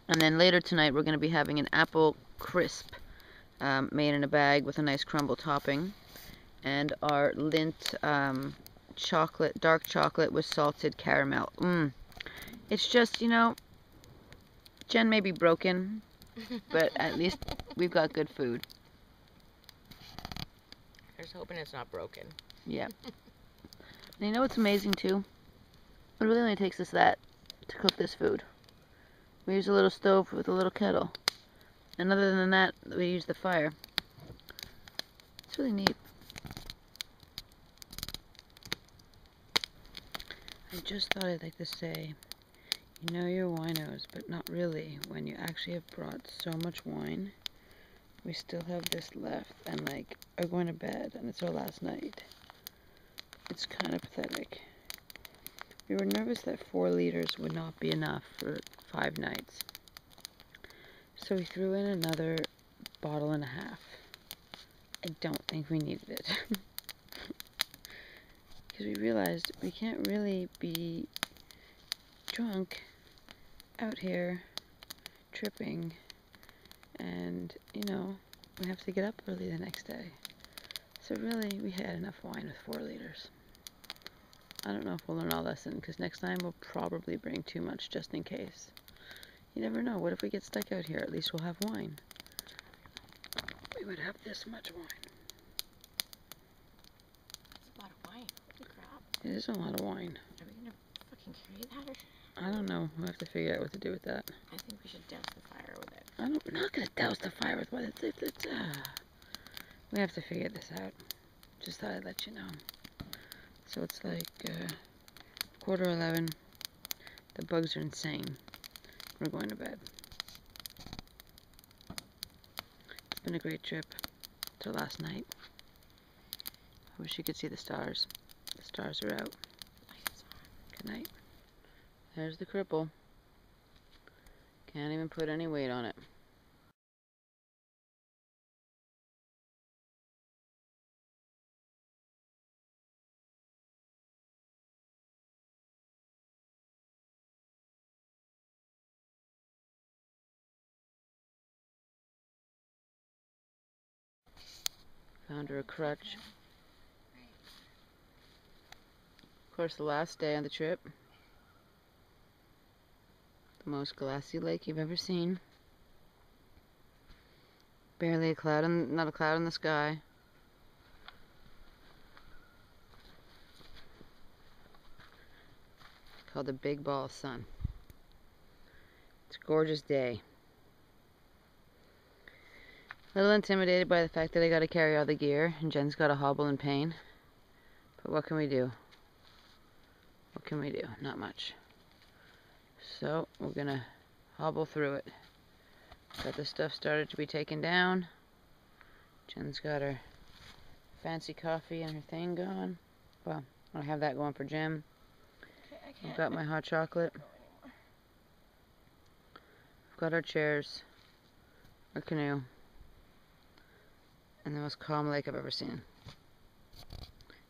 And then later tonight we're going to be having an apple crisp made in a bag with a nice crumble topping. And our Lindt chocolate, dark chocolate with salted caramel. It's just, you know, Jen may be broken, but at least we've got good food. I'm just hoping it's not broken. Yeah. And you know what's amazing too? It really only takes us that to cook this food. We use a little stove with a little kettle. And other than that, we use the fire. It's really neat. I just thought I'd like to say, you know you're winos, but not really. When you actually have brought so much wine, we still have this left and like are going to bed and it's our last night. It's kind of pathetic. We were nervous that 4 liters would not be enough for 5 nights. So we threw in another bottle and a half. I don't think we needed it. Because we realized we can't really be drunk out here tripping, and you know, we have to get up early the next day. So really, we had enough wine with 4 liters. I don't know if we'll learn our lesson, because next time we'll probably bring too much just in case. You never know, what if we get stuck out here? At least we'll have wine. We would have this much wine. That's a lot of wine. Holy crap. It is a lot of wine. Are we gonna fucking carry that? Or... I don't know. We'll have to figure out what to do with that. I think we should douse the fire with it. I'm not gonna douse the fire with what we have to figure this out. Just thought I'd let you know. So it's like 11:15. The bugs are insane. We're going to bed. It's been a great trip. Till last night. I wish you could see the stars. The stars are out. Good night. There's the cripple. Can't even put any weight on it. Found her a crutch. Of course, the last day on the trip. The most glassy lake you've ever seen. Barely a cloud, not a cloud in the sky. It's called the Big Ball of Sun. It's a gorgeous day. A little intimidated by the fact that I gotta carry all the gear and Jen's gotta hobble in pain. But what can we do? What can we do? Not much. So we're gonna hobble through it. Got the stuff started to be taken down. Jen's got her fancy coffee and her thing going. Well, I have that going for Jim. I've got my hot chocolate. I've got our chairs, our canoe, and the most calm lake I've ever seen.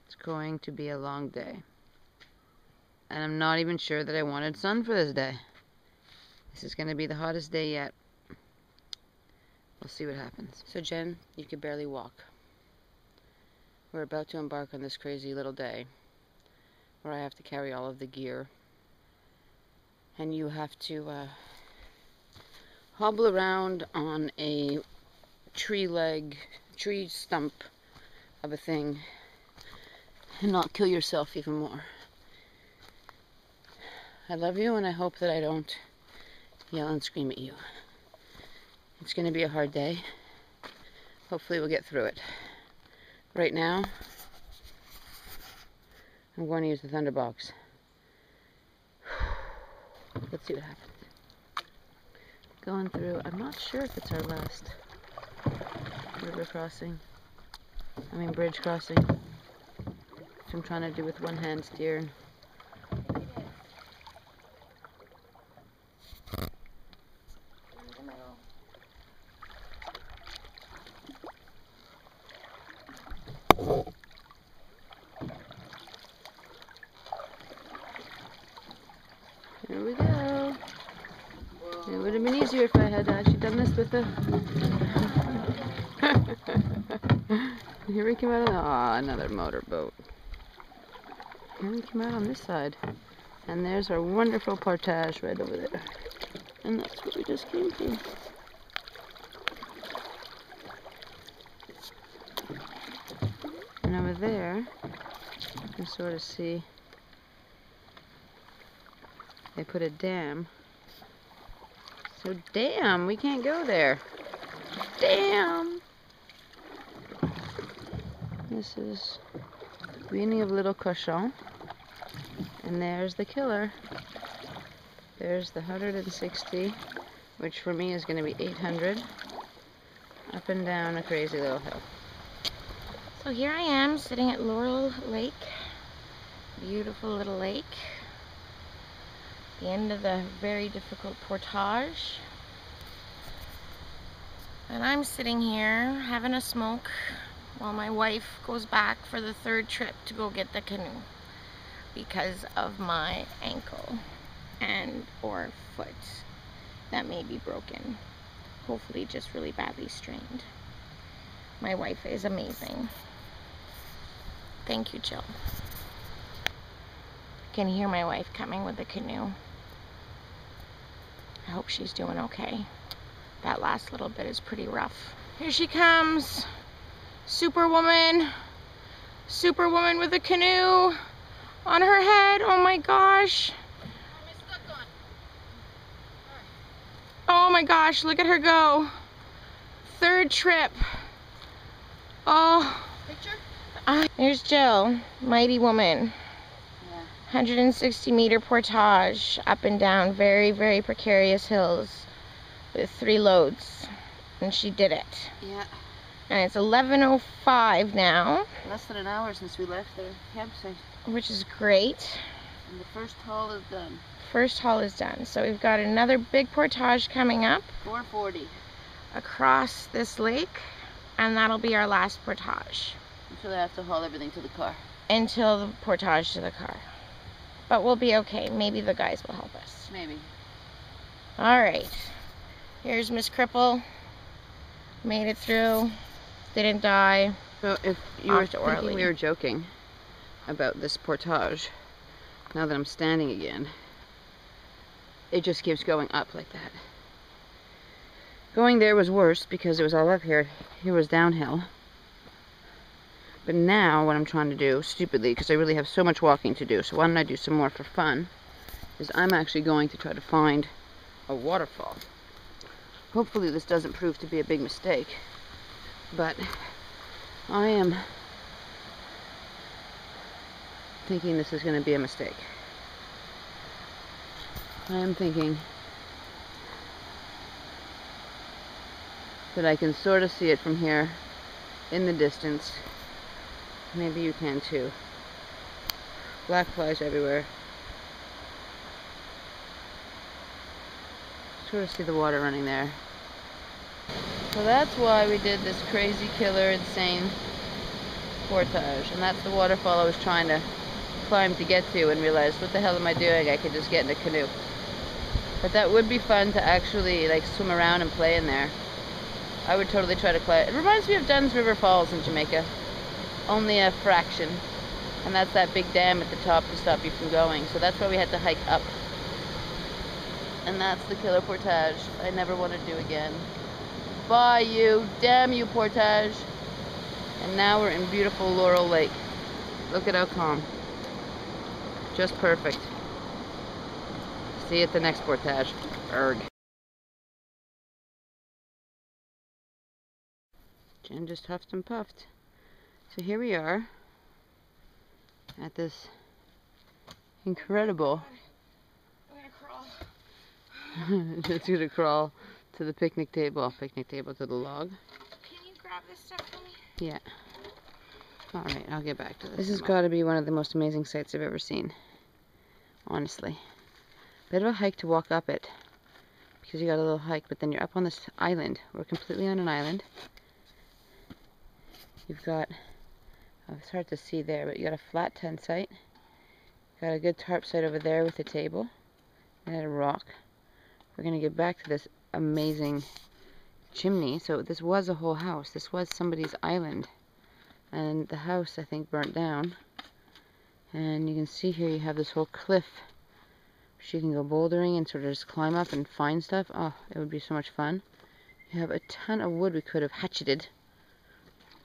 It's going to be a long day. And I'm not even sure that I wanted sun for this day. This is going to be the hottest day yet. We'll see what happens. So Jen, you can barely walk. We're about to embark on this crazy little day where I have to carry all of the gear. And you have to hobble around on a tree stump of a thing and not kill yourself even more. I love you, and I hope that I don't yell and scream at you. It's going to be a hard day. Hopefully we'll get through it. Right now, I'm going to use the Thunderbox. Let's see what happens. Going through, I'm not sure if it's our last river crossing. I mean bridge crossing. Which I'm trying to do with one hand steering. Here we go. It would have been easier if I had actually done this with the... Here we come out of... Aw, another motorboat. Here we come out on this side. And there's our wonderful portage right over there. And that's what we just came to. And over there, you can sort of see they put a dam. So damn, we can't go there. Damn! This is the beginning of Little Cochon. And there's the killer. There's the 160, which for me is going to be 800. Up and down a crazy little hill. So here I am sitting at Laurel Lake. Beautiful little lake. The end of the very difficult portage. And I'm sitting here having a smoke while my wife goes back for the third trip to go get the canoe because of my ankle and or foot that may be broken. Hopefully just really badly strained. My wife is amazing. Thank you, Jill. You can hear my wife coming with the canoe. I hope she's doing okay. That last little bit is pretty rough. Here she comes. Superwoman. Superwoman with a canoe on her head. Oh my gosh. Oh my gosh, look at her go. Third trip. Oh. Picture? Here's Jill, mighty woman. 160-meter portage up and down very, very precarious hills with 3 loads, and she did it. Yeah. And it's 11:05 now. Less than an hour since we left the campsite. Which is great. And the first haul is done. First haul is done. So we've got another big portage coming up. 440. Across this lake, and that'll be our last portage. Until I have to haul everything to the car. Until the portage to the car. But we'll be okay. Maybe the guys will help us. Maybe. Alright. Here's Miss Cripple. Made it through. Didn't die. So if you were thinking we were joking about this portage, now that I'm standing again, it just keeps going up like that. Going there was worse because it was all up here. Here was downhill. But now what I'm trying to do, stupidly, because I really have so much walking to do, so why don't I do some more for fun, is I'm actually going to try to find a waterfall. Hopefully this doesn't prove to be a big mistake, but I am thinking this is going to be a mistake. I am thinking that I can sort of see it from here in the distance. Maybe you can too. Black flies everywhere. Sort of see the water running there. So that's why we did this crazy killer insane portage. And that's the waterfall I was trying to climb to get to and realized, what the hell am I doing? I could just get in a canoe. But that would be fun to actually like swim around and play in there. I would totally try to climb. It reminds me of Dunn's River Falls in Jamaica. Only a fraction, and that's that big dam at the top to stop you from going. So that's why we had to hike up And that's the killer portage I never want to do again. Bye you, damn you portage. And now we're in beautiful Laurel Lake. Look at how calm. Just perfect. See you at the next portage. Erg. Jen just huffed and puffed. So here we are at this incredible. I'm gonna crawl. Just gonna crawl to the picnic table. Picnic table to the log. Can you grab this stuff for me? Yeah. Alright, I'll get back to this. This has got to be one of the most amazing sights I've ever seen. Honestly. Bit of a hike to walk up it. Because you got a little hike, but then you're up on this island. We're completely on an island. You've got, oh, it's hard to see there, but you got a flat tent site. Got a good tarp site over there with a table and a rock. We're going to get back to this amazing chimney. So this was a whole house. This was somebody's island. And the house, I think, burnt down. And you can see here you have this whole cliff. So you can go bouldering and sort of just climb up and find stuff. Oh, it would be so much fun. You have a ton of wood we could have hatcheted.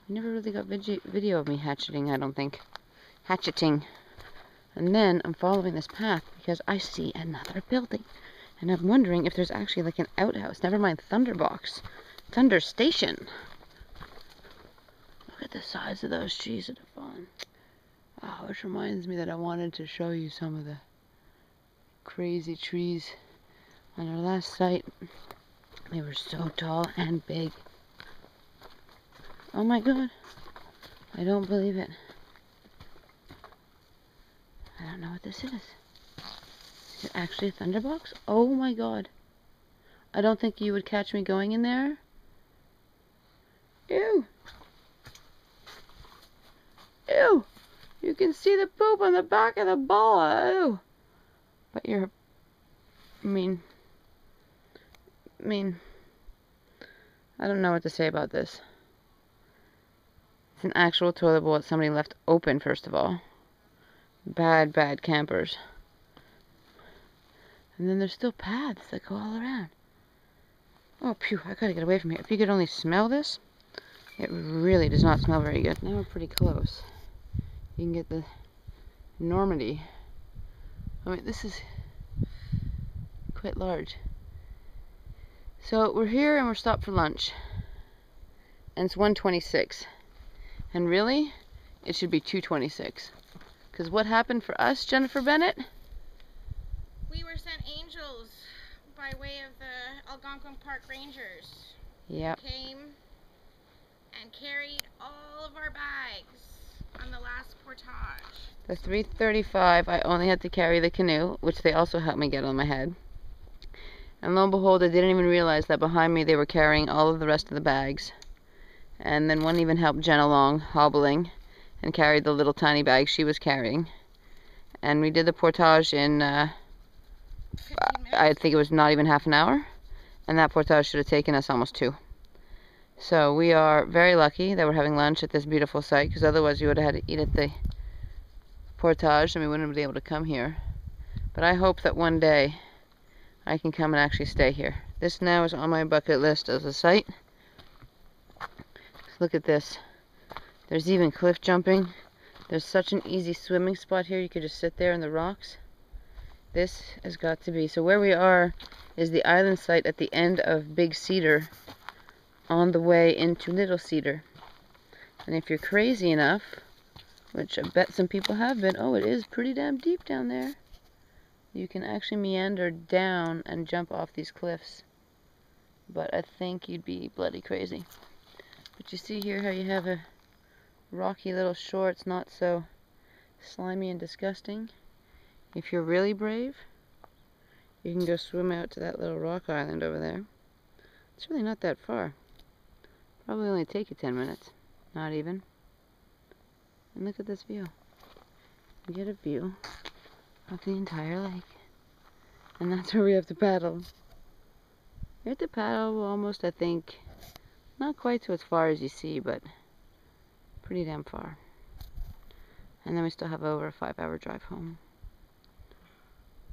We never really got video of me hatcheting, I don't think. Hatcheting. And then I'm following this path because I see another building. And I'm wondering if there's actually like an outhouse. Never mind Thunderbox. Thunder Station. Look at the size of those trees that have fallen. Oh, which reminds me that I wanted to show you some of the crazy trees on our last site. They were so tall and big. Oh my god. I don't believe it. I don't know what this is. Is it actually a Thunderbox? Oh my god. I don't think you would catch me going in there. Ew. Ew. You can see the poop on the back of the ball. Ew. But you're... I don't know what to say about this. It's an actual toilet bowl that somebody left open, first of all. Bad, bad campers. And then there's still paths that go all around. Oh, phew, I gotta get away from here. If you could only smell this, it really does not smell very good. Now we're pretty close. You can get the Normandy. I mean, this is quite large. So we're here and we're stopped for lunch. And it's 1:26. And really, it should be 2:26. Because what happened for us, Jennifer Bennett? We were sent angels by way of the Algonquin Park Rangers. Yep. Who came and carried all of our bags on the last portage. The 3:35, I only had to carry the canoe, which they also helped me get on my head. And lo and behold, I didn't even realize that behind me they were carrying all of the rest of the bags. And then one even helped Jen along, hobbling, and carried the little tiny bag she was carrying. And we did the portage in, I think it was not even half an hour. And that portage should have taken us almost 2. So we are very lucky that we're having lunch at this beautiful site, because otherwise we would have had to eat at the portage and we wouldn't have been able to come here. But I hope that one day I can come and actually stay here. This now is on my bucket list as a site. Look at this. There's even cliff jumping. There's such an easy swimming spot here. You could just sit there in the rocks. This has got to be. So where we are is the island site at the end of Big Cedar on the way into Little Cedar. And if you're crazy enough, which I bet some people have been, oh, it is pretty damn deep down there. You can actually meander down and jump off these cliffs. But I think you'd be bloody crazy. But you see here how you have a rocky little shore. It's not so slimy and disgusting. If you're really brave, you can go swim out to that little rock island over there. It's really not that far. Probably only take you 10 minutes. Not even. And look at this view. You get a view of the entire lake. And that's where we have to paddle. We have to paddle almost, I think, not quite to as far as you see, but pretty damn far. And then we still have over a 5-hour drive home.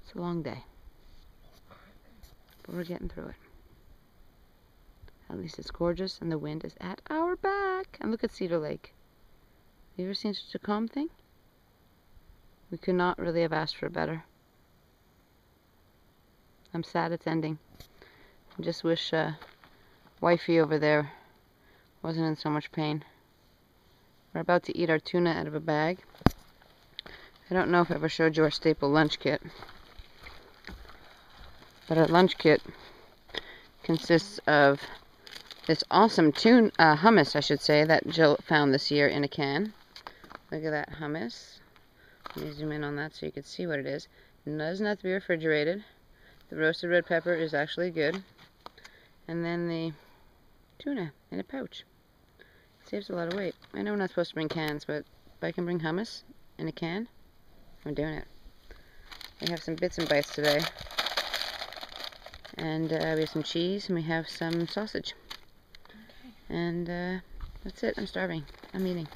It's a long day. but we're getting through it. At least it's gorgeous, and the wind is at our back. And look at Cedar Lake. You ever seen such a calm thing? We could not really have asked for better. I'm sad it's ending. I just wish wifey over there wasn't in so much pain. We're about to eat our tuna out of a bag. I don't know if I ever showed you our staple lunch kit. But our lunch kit consists of this awesome hummus, I should say, that Jill found this year in a can. Look at that hummus. Let me zoom in on that so you can see what it is. It doesn't have to be refrigerated. The roasted red pepper is actually good. And then the tuna in a pouch. Saves a lot of weight. I know we're not supposed to bring cans, but if I can bring hummus in a can, I'm doing it. We have some bits and bites today. And we have some cheese, and we have some sausage. Okay. And that's it. I'm starving. I'm eating.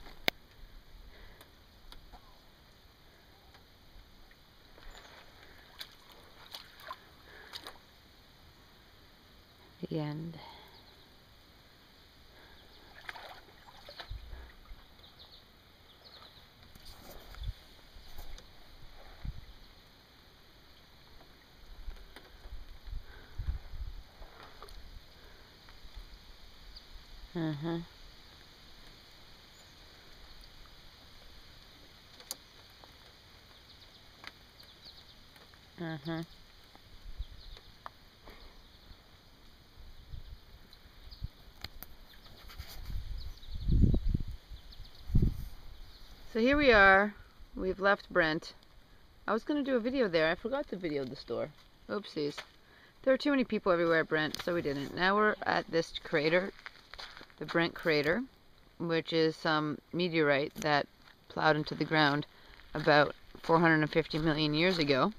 The end. Uh-huh. Uh-huh. So here we are. We've left Brent. I was going to do a video there. I forgot to video the store. Oopsies. There were too many people everywhere at Brent, so we didn't. Now we're at this crater, the Brent crater, which is some meteorite that plowed into the ground about 450 million years ago.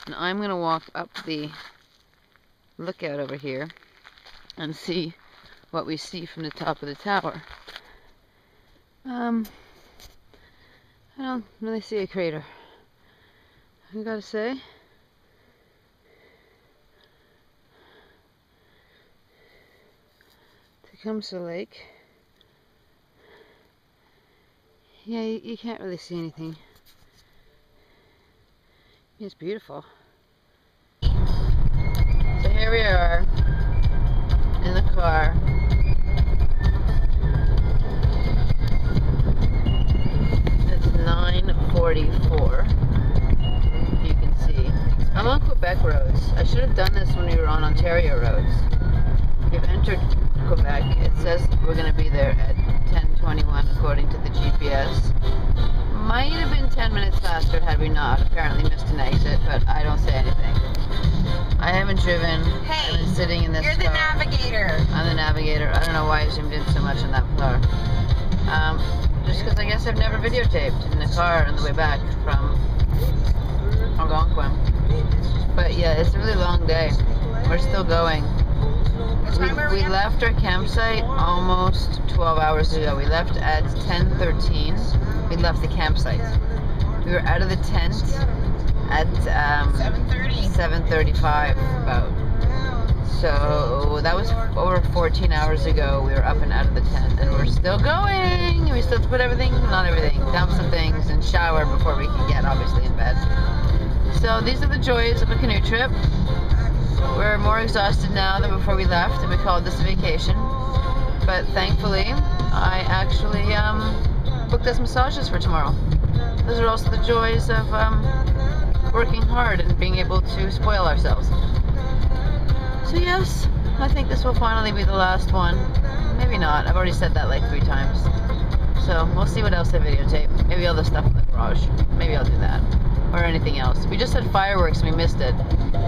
And I'm going to walk up the lookout over here and see what we see from the top of the tower. I don't really see a crater, I gotta say. Tecumseh Lake. Yeah, you can't really see anything. It's beautiful. So here we are in the car. It's 9:44. You can see. I'm on Quebec roads. I should have done this when we were on Ontario roads. We've entered Quebec. It says we're going to be there at 10:21 according to the GPS. Might have been 10 minutes faster had we not apparently missed an exit, but I don't say anything. I haven't driven. Hey, I've been sitting in this car. You're the navigator. I'm the navigator. I don't know why I zoomed in so much in that car. Just because I guess I've never videotaped in the car on the way back from Algonquin. But yeah, it's a really long day. We're still going. We left our campsite almost 12 hours ago. We left at 10:13. We left the campsite. We were out of the tent at 7:35 about. So that was over 14 hours ago. We were up and out of the tent, and we're still going. We still have to put everything, not everything, dump some things and shower before we can get obviously in bed. So these are the joys of a canoe trip. We're more exhausted now than before we left, and we called this a vacation. But thankfully, I actually booked us massages for tomorrow. Those are also the joys of working hard and being able to spoil ourselves. So yes, I think this will finally be the last one. Maybe not. I've already said that like 3 times. So we'll see what else I videotape. Maybe all the stuff in the garage. Maybe I'll do that. Or anything else. We just had fireworks and we missed it.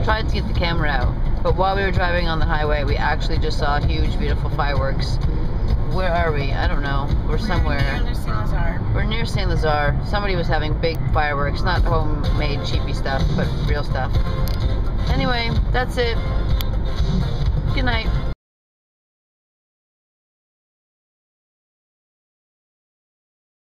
Tried to get the camera out, but while we were driving on the highway, we actually just saw huge, beautiful fireworks. Where are we? I don't know. We're somewhere. We're near St. Lazare. Somebody was having big fireworks, not homemade cheapy stuff, but real stuff. Anyway, that's it. Good night.